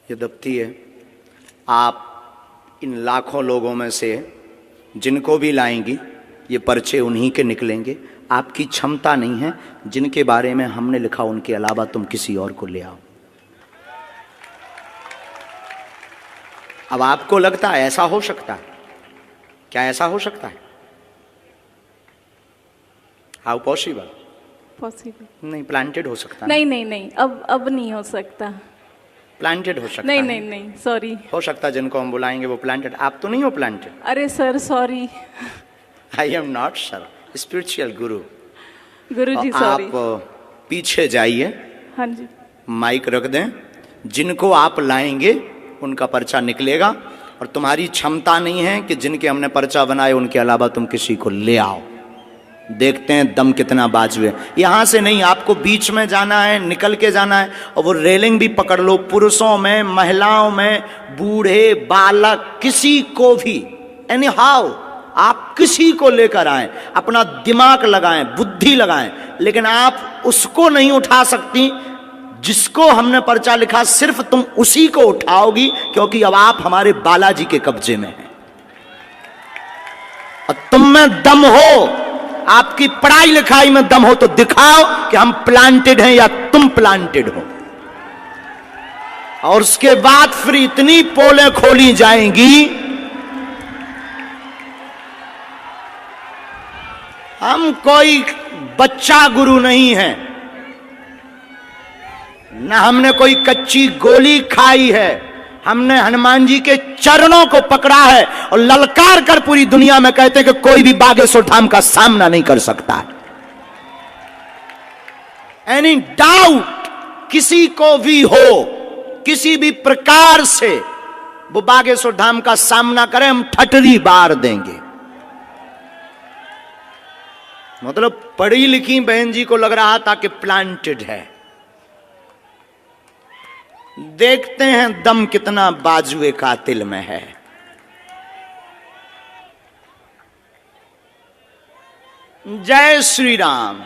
ये दफ्ती है। आप इन लाखों लोगों में से जिनको भी लाएंगी ये पर्चे उन्हीं के निकलेंगे। आपकी क्षमता नहीं है, जिनके बारे में हमने लिखा उनके अलावा तुम किसी और को ले आओ। अब आपको लगता है ऐसा हो सकता है? क्या ऐसा हो सकता है? How possible? पॉसिबल नहीं, प्लांटेड हो सकता है। नहीं नहीं नहीं, अब नहीं हो सकता। प्लांटेड हो सकता नहीं है। नहीं नहीं, सॉरी। हो सकता है जिनको हम बुलाएंगे वो प्लांटेड। आप तो नहीं हो प्लांटेड। अरे sir sorry. I am not sir, spiritual Guru. Guruji sorry. आप पीछे जाइए, हाँ जी। माइक रख दें। जिनको आप लाएंगे उनका पर्चा निकलेगा, और तुम्हारी क्षमता नहीं है कि जिनके हमने पर्चा बनाए उनके अलावा तुम किसी को ले आओ। देखते हैं दम कितना बाजू है। यहां से नहीं, आपको बीच में जाना है, निकल के जाना है, और वो रेलिंग भी पकड़ लो। पुरुषों में, महिलाओं में, बूढ़े, बालक, किसी को भी, एनी हाउ आप किसी को लेकर आए, अपना दिमाग लगाएं, बुद्धि लगाएं, लेकिन आप उसको नहीं उठा सकती जिसको हमने पर्चा लिखा। सिर्फ तुम उसी को उठाओगी, क्योंकि अब आप हमारे बालाजी के कब्जे में हैं और तुम में दम हो। आपकी पढ़ाई लिखाई में दम हो तो दिखाओ कि हम प्लांटेड हैं या तुम प्लांटेड हो, और उसके बाद फिर इतनी पोलें खोली जाएंगी। हम कोई बच्चा गुरु नहीं है, न हमने कोई कच्ची गोली खाई है। हमने हनुमान जी के चरणों को पकड़ा है और ललकार कर पूरी दुनिया में कहते हैं कि कोई भी बागेश्वर धाम का सामना नहीं कर सकता है। एनी डाउट किसी को भी हो, किसी भी प्रकार से वो बागेश्वर धाम का सामना करे, हम ठटरी बार देंगे। मतलब पढ़ी लिखी बहन जी को लग रहा था कि प्लांटेड है। देखते हैं दम कितना बाजुए कातिल में है। जय श्री राम।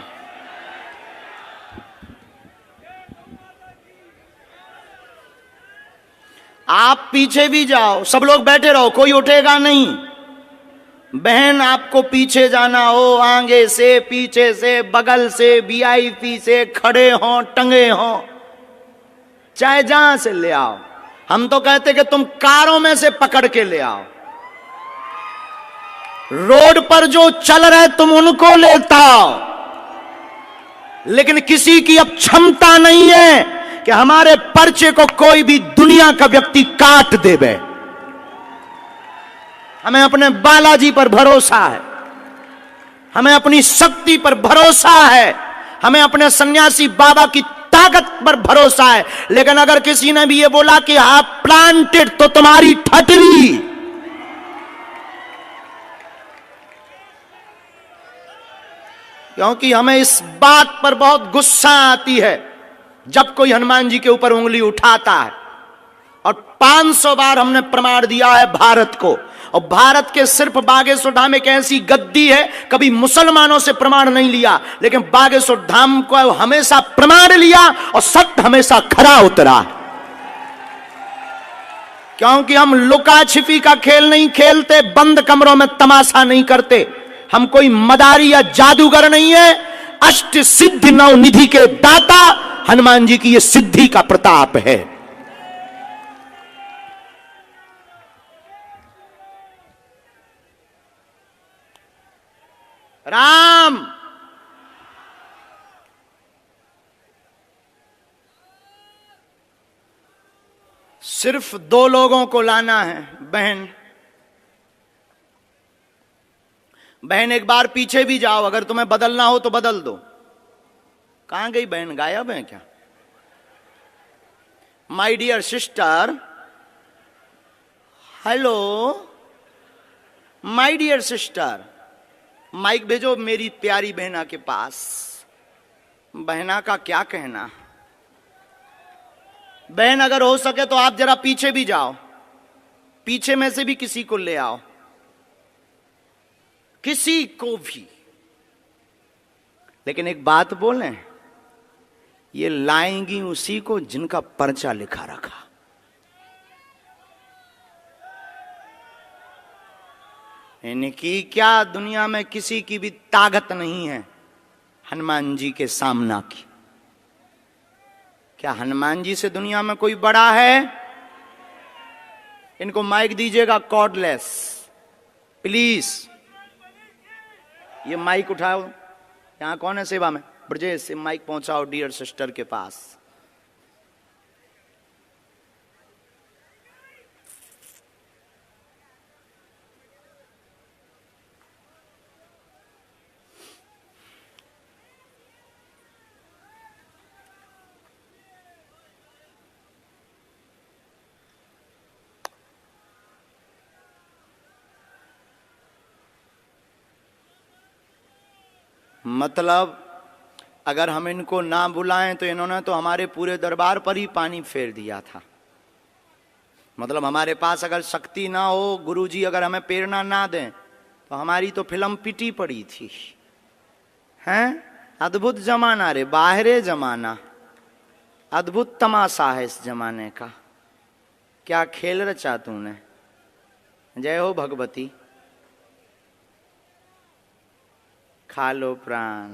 आप पीछे भी जाओ, सब लोग बैठे रहो, कोई उठेगा नहीं। बहन आपको पीछे जाना हो, आगे से, पीछे से, बगल से, वीआईपी से, खड़े हो, टंगे हो, चाहे जहां से ले आओ। हम तो कहते कि तुम कारों में से पकड़ के ले आओ। रोड पर जो चल रहे तुम उनको लेता आओ, लेकिन किसी की अब क्षमता नहीं है कि हमारे पर्चे को कोई भी दुनिया का व्यक्ति काट देवे। हमें अपने बालाजी पर भरोसा है, हमें अपनी शक्ति पर भरोसा है, हमें अपने सन्यासी बाबा की ताकत पर भरोसा है। लेकिन अगर किसी ने भी ये बोला कि आप प्लांटेड, तो तुम्हारी ठटरी। क्योंकि हमें इस बात पर बहुत गुस्सा आती है जब कोई हनुमान जी के ऊपर उंगली उठाता है। और 500 बार हमने प्रमाण दिया है भारत को, और भारत के सिर्फ बागेश्वर धाम एक ऐसी गद्दी है, कभी मुसलमानों से प्रमाण नहीं लिया, लेकिन बागेश्वर धाम को हमेशा प्रमाण लिया और सत्य हमेशा खरा उतरा। क्योंकि हम लुका छिपी का खेल नहीं खेलते, बंद कमरों में तमाशा नहीं करते। हम कोई मदारी या जादूगर नहीं है। अष्ट सिद्धि नव निधि के दाता हनुमान जी की यह सिद्धि का प्रताप है। राम सिर्फ 2 लोगों को लाना है। बहन एक बार पीछे भी जाओ, अगर तुम्हें बदलना हो तो बदल दो। कहां गई बहन? गायब है क्या? My dear sister, hello my dear sister, mic भेजो मेरी प्यारी बहना के पास। बहना का क्या कहना। बहन अगर हो सके तो आप जरा पीछे भी जाओ, पीछे में से भी किसी को ले आओ, किसी को भी। लेकिन एक बात बोलें, ये लाएंगी उसी को जिनका पर्चा लिखा रखा। इनकी क्या दुनिया में किसी की भी ताकत नहीं है हनुमान जी के सामना की। क्या हनुमान जी से दुनिया में कोई बड़ा है? इनको माइक दीजिएगा कॉर्डलेस प्लीज। ये माइक उठाओ। यहां कौन है सेवा में? ब्रजेश से माइक पहुंचाओ डियर सिस्टर के पास। मतलब अगर हम इनको ना बुलाएं तो इन्होंने तो हमारे पूरे दरबार पर ही पानी फेर दिया था। मतलब हमारे पास अगर शक्ति ना हो, गुरुजी अगर हमें प्रेरणा ना दें तो हमारी तो फिल्म पिटी पड़ी थी। हैं? अद्भुत जमाना रे, बाहरे जमाना, अद्भुत तमाशा है इस जमाने का। क्या खेल रचा तूने। जय हो भगवती। खा लो प्राण।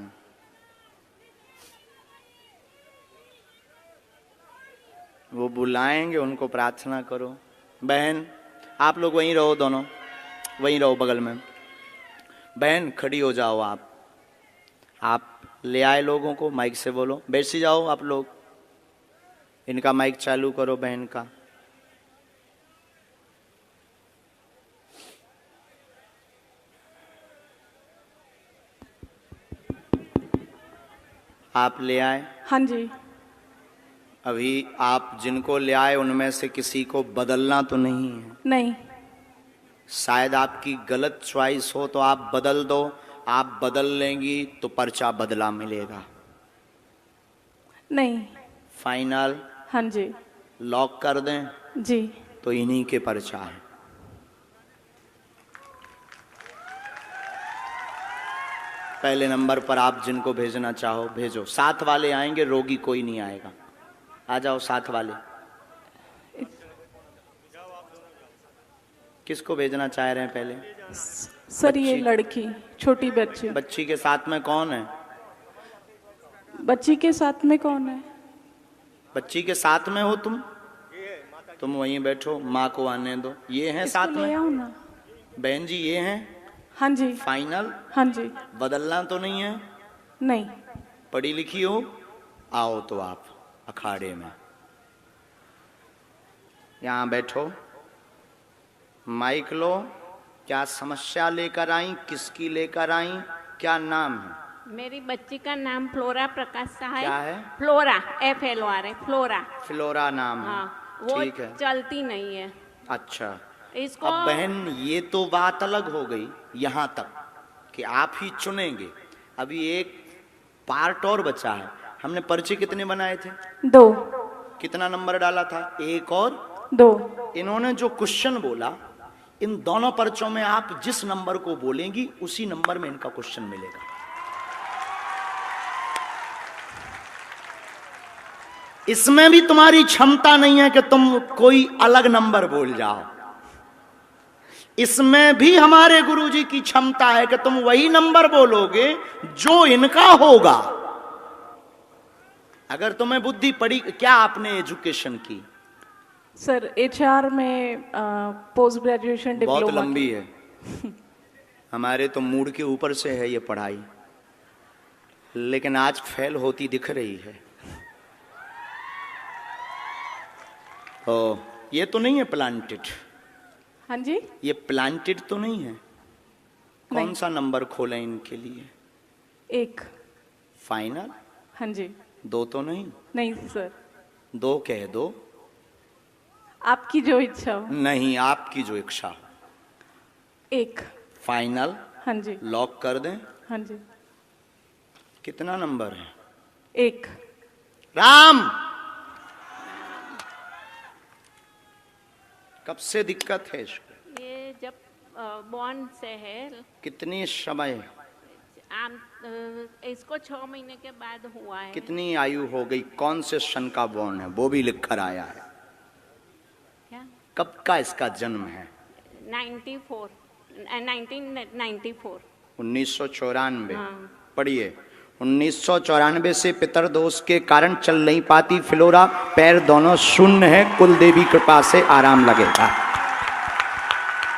वो बुलाएंगे, उनको प्रार्थना करो। बहन आप लोग वहीं रहो, दोनों वहीं रहो बगल में। बहन खड़ी हो जाओ। आप ले आए लोगों को, माइक से बोलो। बैठ जाओ आप लोग। इनका माइक चालू करो बहन का। आप ले आए? हाँ जी। अभी आप जिनको ले आए उनमें से किसी को बदलना तो नहीं है? नहीं। शायद आपकी गलत चॉइस हो तो आप बदल दो। आप बदल लेंगी तो पर्चा बदला मिलेगा। नहीं। फाइनल? हाँ जी। लॉक कर दें? जी। तो इन्हीं के पर्चा है। पहले नंबर पर आप जिनको भेजना चाहो भेजो। साथ वाले आएंगे, रोगी कोई नहीं आएगा। आ जाओ साथ वाले। किसको भेजना चाह रहे हैं पहले? सर ये बच्ची। लड़की, छोटी बच्ची। बच्ची के साथ में कौन है? बच्ची के साथ में कौन है? बच्ची के साथ में हो तुम वहीं बैठो, माँ को आने दो। ये हैं इसको साथ ले में? आओ ना। बहन जी ये हैं? हाँ जी। फाइनल? हाँ जी। बदलना तो नहीं है? नहीं। पढ़ी लिखी हो? आओ तो आप अखाड़े में यहाँ बैठो। माइक लो। क्या समस्या लेकर आई? किसकी लेकर आई? क्या नाम है? मेरी बच्ची का नाम फ्लोरा प्रकाश शाह है। क्या है? फ्लोरा, FLORA है, फ्लोरा। फ्लोरा नाम है। हाँ, वो ठीक है। चलती नहीं है अच्छा। इसको। अब बहन ये तो बात अलग हो गई यहाँ तक कि आप ही चुनेंगे। अभी एक पार्ट और बचा है। हमने पर्चे कितने बनाए थे? 2। कितना नंबर डाला था? 1 और 2। इन्होंने जो क्वेश्चन बोला, इन दोनों पर्चों में आप जिस नंबर को बोलेंगी उसी नंबर में इनका क्वेश्चन मिलेगा। इसमें भी तुम्हारी क्षमता नहीं है कि तुम कोई अलग नंबर बोल जाओ। इसमें भी हमारे गुरुजी की क्षमता है कि तुम वही नंबर बोलोगे जो इनका होगा। अगर तुम्हें बुद्धि पड़ी। क्या आपने एजुकेशन की? सर HR में पोस्ट ग्रेजुएशन डिप्लोमा। बहुत लंबी है। हमारे तो मूड के ऊपर से है ये पढ़ाई, लेकिन आज फेल होती दिख रही है। ओ, ये तो नहीं है प्लांटेड? हाँ जी। ये प्लांटेड तो नहीं है? कौन नहीं। सा नंबर खोलें इनके लिए? 1। फाइनल? हाँ जी। 2 तो नहीं? नहीं सर। 2 कह दो। आपकी जो इच्छा हो। नहीं, आपकी जो इच्छा हो। 1। फाइनल? हाँ जी। लॉक कर दें? हाँ जी। कितना नंबर है? 1। राम, कब से दिक्कत है इसको? ये जब बॉर्न से है। कितनी समय? इसको 6 महीने के बाद हुआ है। कितनी आयु हो गई? कौन से सन का बॉर्न है वो भी लिख कर आया है? क्या? कब का इसका जन्म है? 94। 1994। 1994। हाँ। पढ़िए, 1994 से पितर दोष के कारण चल नहीं पाती फ्लोरा, पैर दोनों शून्य है, कुल देवी कृपा से आराम लगेगा।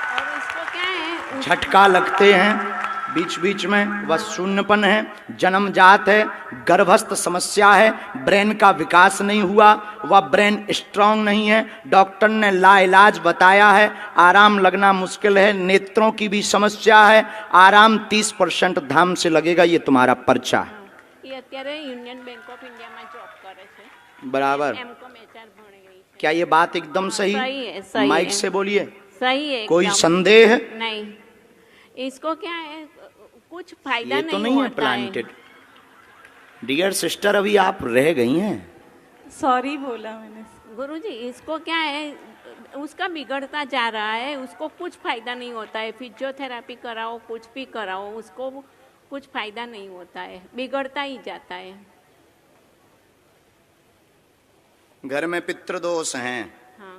और इसको क्या है, झटका लगते हैं बीच बीच में, वह शून्यपन है, जन्मजात है, गर्भस्थ समस्या है, ब्रेन का विकास नहीं हुआ, वह ब्रेन स्ट्रांग नहीं है, डॉक्टर ने लाइलाज बताया है, आराम लगना मुश्किल है, नेत्रों की भी समस्या है, आराम 30% धाम से लगेगा। ये तुम्हारा पर्चा है। ये અત્યારે યુનિયન બેંક ઓફ ઇન્ડિયામાં જોબ કરે છે, बराबर। એમકોમ એચઆર ભણી રહી છે। क्या ये बात एकदम सही? सही है, सही माइक है। से बोलिए। सही है, कोई एकदम। संदेह? नहीं, इसको क्या है, कुछ फायदा ये तो नहीं है होता प्लांटेड। डियर सिस्टर, अभी आप रह गई हैं। सॉरी बोला मैंने। गुरुजी, इसको क्या है, उसका बिगड़ता जा रहा है, उसको कुछ फायदा नहीं होता है, फिजियोथेरापी कराओ, कुछ भी कराओ, उसको कुछ फायदा नहीं होता है, बिगड़ता ही जाता है। घर में पितृदोष हैं, हाँ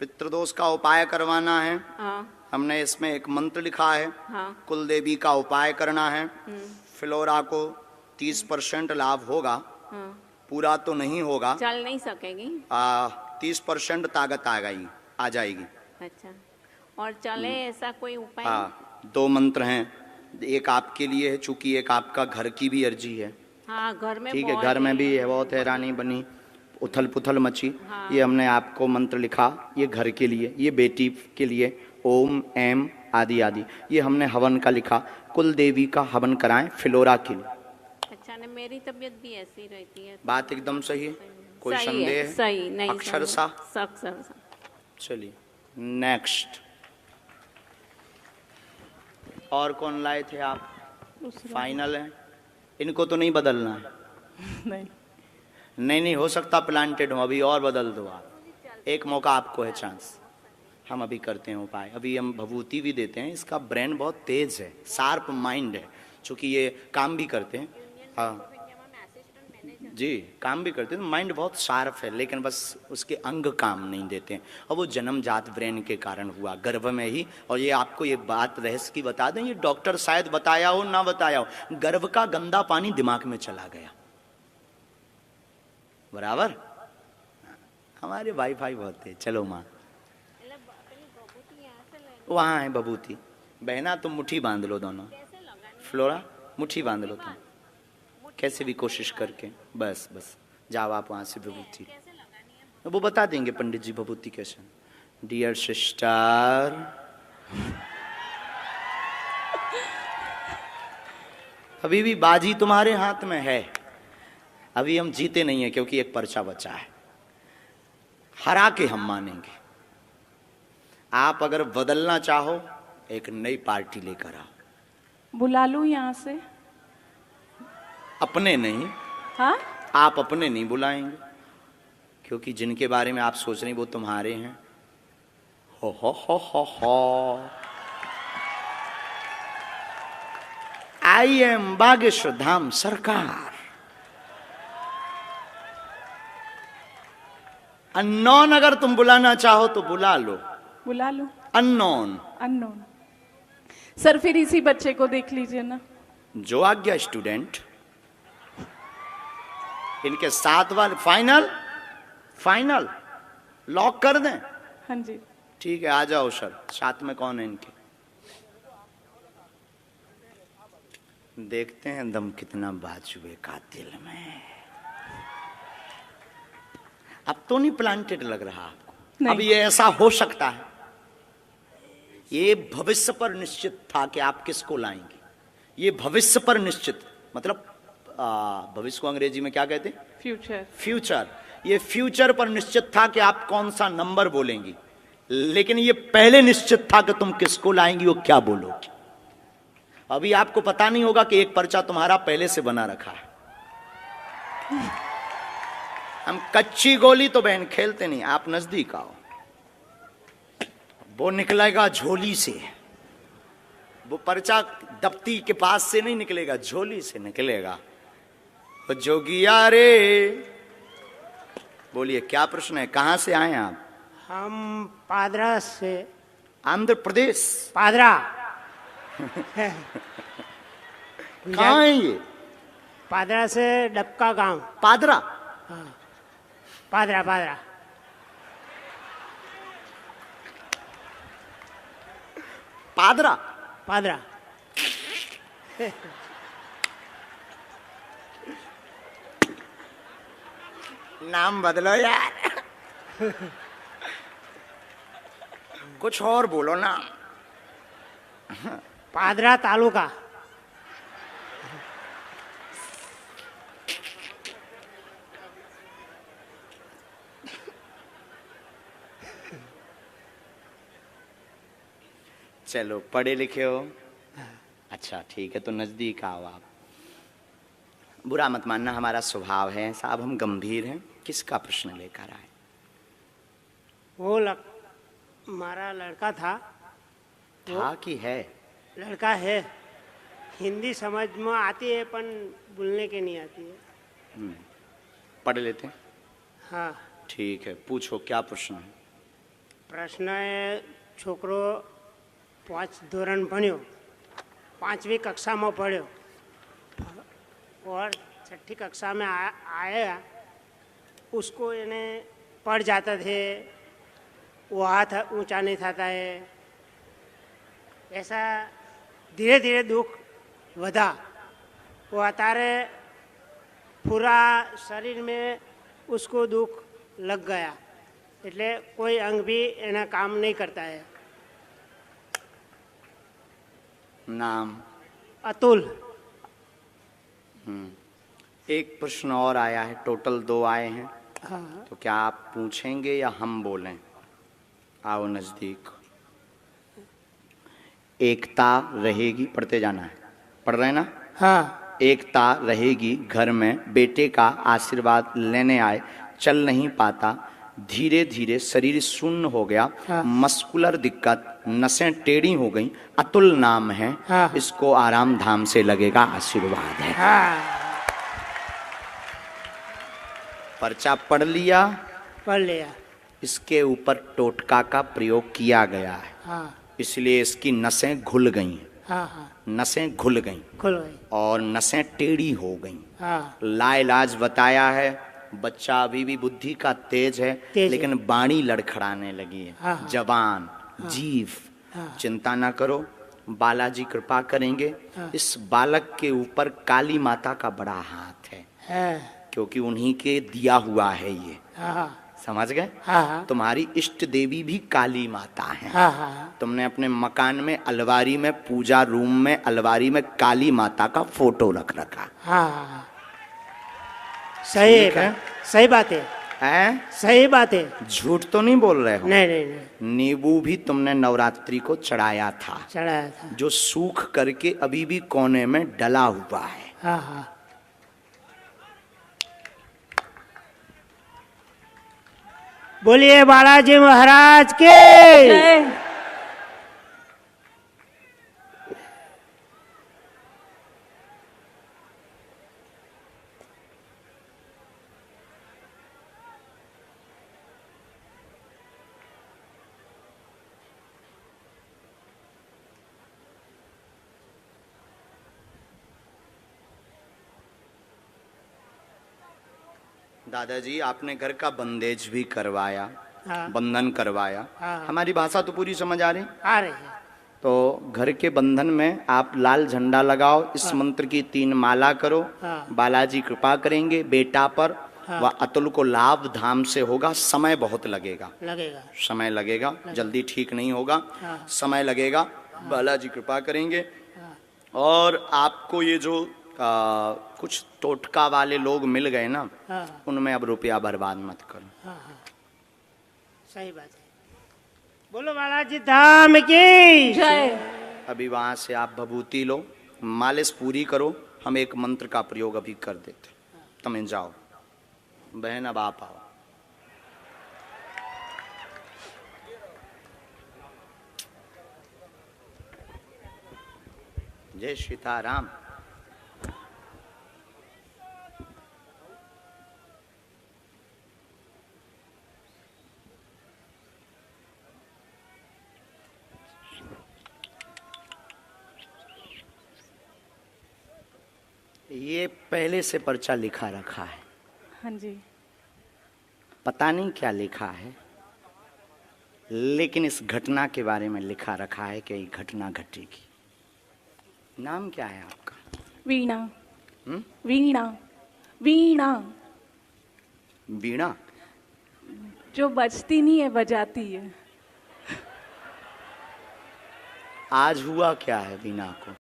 पितृदोष का उपाय करवाना है। हाँ हमने इसमें एक मंत्र लिखा है, हाँ। कुल देवी का उपाय करना है। फ्लोरा को 30% लाभ होगा, हाँ। पूरा तो नहीं होगा, चल नहीं सकेगी। 30% ताकत आ जाएगी। अच्छा, और चले ऐसा कोई उपाय? हाँ, 2 मंत्र हैं, एक आपके लिए है, चूंकि एक आपका घर की भी अर्जी है। हाँ, घर में ठीक है, बहुत घर में भी है, बहुत हैरानी बनी, उथल पुथल मची। ये हमने आपको मंत्र लिखा, ये घर के लिए, ये बेटी के लिए, ओम एम आदि आदि। ये हमने हवन का लिखा, कुल देवी का हवन कराएं फ्लोरा के लिए। अच्छा, ने मेरी तबीयत भी ऐसी रहती है। बात एकदम सही है, कोई सही संदेह है, है? सही नहीं, अक्षर सही सा। है। अक्षर सा। चलिए नेक्स्ट। और कौन लाए थे आप? फाइनल है, इनको तो नहीं बदलना है। नहीं, नहीं हो सकता प्लांटेड हो, अभी और बदल दो आप, एक मौका आपको है, चांस। हम अभी करते हैं उपाय, अभी हम भभूति भी देते हैं। इसका ब्रेन बहुत तेज है, शार्प माइंड है, चूंकि ये काम भी करते हैं। हाँ जी, काम भी करते हैं, माइंड बहुत शार्प है, लेकिन बस उसके अंग काम नहीं देते हैं, और वो जन्मजात ब्रेन के कारण हुआ, गर्भ में ही। और ये आपको ये बात रहस्य की बता दें, ये डॉक्टर शायद बताया हो ना बताया हो, गर्भ का गंदा पानी दिमाग में चला गया। बराबर, हमारे वाईफाई बहुत है। चलो माँ, वहाँ है बबूती, बहना तुम मुट्ठी बांध लो दोनों, फ्लोरा मुट्ठी बांध लो तुम, कैसे भी कोशिश करके, बस बस जाओ आप वहाँ से विभूति, वो बता देंगे पंडित जी विभूति कैसे। डियर सिस्टर, अभी भी बाजी तुम्हारे हाथ में है, अभी हम जीते नहीं है, क्योंकि एक पर्चा बचा है, हरा के हम मानेंगे। आप अगर बदलना चाहो, एक नई पार्टी लेकर आओ। बुला लूं यहाँ से? अपने नहीं। हाँ, आप अपने नहीं बुलाएंगे, क्योंकि जिनके बारे में आप सोच रहे हैं वो तुम्हारे हैं। हो आई एम बागेश्वर धाम सरकार। अननोन अगर तुम बुलाना चाहो तो बुला लो। बुला लूं? अननोन। अननोन। सर फिर इसी बच्चे को देख लीजिए ना। जो आज्ञा स्टूडेंट। इनके 7 बार फाइनल, फाइनल लॉक कर दें? हाँ जी। ठीक है, आ जाओ सर। साथ में कौन है इनके? देखते हैं दम कितना बाजुए का दिल में। अब तो नहीं प्लांटेड लग रहा आपको? नहीं। अब ये ऐसा हो सकता है, ये भविष्य पर निश्चित था कि आप किसको लाएंगे। ये भविष्य पर निश्चित, मतलब भविष्य को अंग्रेजी में क्या कहते हैं? फ्यूचर। फ्यूचर। ये फ्यूचर पर निश्चित था कि आप कौन सा नंबर बोलेंगी, लेकिन ये पहले निश्चित था कि तुम किसको लाएंगी और क्या बोलोगी। अभी आपको पता नहीं होगा कि एक पर्चा तुम्हारा पहले से बना रखा है। हम कच्ची गोली तो बहन खेलते नहीं, आप नजदीक आओ। वो निकलेगा झोली से, वो पर्चा दफ्ती के पास से नहीं निकलेगा, झोली से निकलेगा। जोगिया रे, बोलिए क्या प्रश्न है, कहां से आए आप? हम पादरा से। आंध्र प्रदेश। पादरा। कहाँ है ये? पादरा से डबका गांव। पादरा। पादरा पादरा। पादरा। पादरा। नाम बदलो यार। कुछ और बोलो ना। पादरा तालुका। चलो पढ़े लिखे हो, अच्छा ठीक है, तो नजदीक आओ आप। बुरा मत मानना, हमारा स्वभाव है साहब, हम गंभीर हैं। किसका प्रश्न लेकर आए? वो हमारा लड़का था। था कि है? लड़का है। हिंदी समझ में आती है पर बोलने के नहीं आती है। पढ़ लेते हैं। हाँ। ठीक है, पूछो क्या प्रश्न है? प्रश्न है, छोकरो 5 ધોરણ ભણ્યો, 5वीं कक्षा में पढ़ो और 6ठी कक्षा में आया, उसको इन्हें पढ़ जाते थे, वो हाथ ऊंचा नहीं था है, ऐसा धीरे धीरे दुख वधा। वो अतारे पूरा शरीर में उसको दुख लग गया, એટલે कोई अंग भी एना काम नहीं करता है। नाम? अतुल। एक प्रश्न और आया है, टोटल 2 आए हैं। हाँ। तो क्या आप पूछेंगे या हम बोलें? आओ नजदीक। एकता रहेगी, पढ़ते जाना है, पढ़ रहे हैं ना? हाँ। एकता रहेगी घर में, बेटे का आशीर्वाद लेने आए, चल नहीं पाता, धीरे धीरे शरीर शून्य हो गया। हाँ। मस्कुलर दिक्कत, नसें टेढ़ी हो गई, अतुल नाम है। हाँ। इसको आराम धाम से लगेगा, आशीर्वाद है। हाँ। पर्चा पढ़ लिया, पढ़ लिया। इसके ऊपर टोटका का प्रयोग किया गया है। हाँ। इसलिए इसकी नसें घुल गई, हाँ। हाँ। नसें घुल गई खुल गई। और नसें टेढ़ी हो गई। हाँ। लाइलाज बताया है, बच्चा अभी भी बुद्धि का तेज है, तेज लेकिन वाणी लड़खड़ाने लगी है। हाँ, हाँ। जबान, जीभ, हाँ। चिंता ना करो, बालाजी कृपा करेंगे। हाँ। इस बालक के ऊपर काली माता का बड़ा हाथ है, क्योंकि उन्हीं के दिया हुआ है ये। हाँ। समझ गए? हाँ। तुम्हारी इष्ट देवी भी काली माता है। हाँ। हाँ। तुमने अपने मकान में अलमारी में, पूजा रूम में अलमारी में काली माता का फोटो रख रखा। हाँ। सही ठीक है? है। सही बात है। हैं? सही बात है। झूठ तो नहीं बोल रहे हो? नहीं नहीं नहीं। नींबू भी तुमने नवरात्रि को चढ़ाया था, चढ़ाया था। जो सूख करके अभी भी कोने में डला हुआ है। हाँ। हाँ। बोलिए बालाजी महाराज के। जय। दादाजी आपने घर का बंदेज भी करवाया, हाँ। बंधन करवाया। हाँ। हमारी भाषा तो पूरी समझ आ रही? आ रही है। तो घर के बंधन में आप लाल झंडा लगाओ, इस मंत्र की 3 माला करो। हाँ। बालाजी कृपा करेंगे बेटा पर। हाँ। व अतुल को लाभ धाम से होगा। समय बहुत लगेगा, लगेगा। समय लगेगा, जल्दी ठीक नहीं होगा। हाँ। समय लगेगा। बालाजी कृपा करेंगे। और आपको ये जो कुछ टोटका वाले लोग मिल गए ना, हाँ। उनमें अब रुपया बर्बाद मत करो। हाँ। हाँ। सही बात है। बोलो बालाजी धाम की जय। अभी वहां से आप भभूति लो, मालिश पूरी करो, हम एक मंत्र का प्रयोग अभी कर देते। तुम जाओ बहन, अब आप आओ। जय सीताराम। ये पहले से पर्चा लिखा रखा है, हाँ जी। पता नहीं क्या लिखा है, लेकिन इस घटना के बारे में लिखा रखा है कि ये घटना घटेगी। नाम क्या है आपका? वीणा। हम्म? वीणा। वीणा वीणा। जो बजती नहीं है, बजाती है। आज हुआ क्या है वीणा को?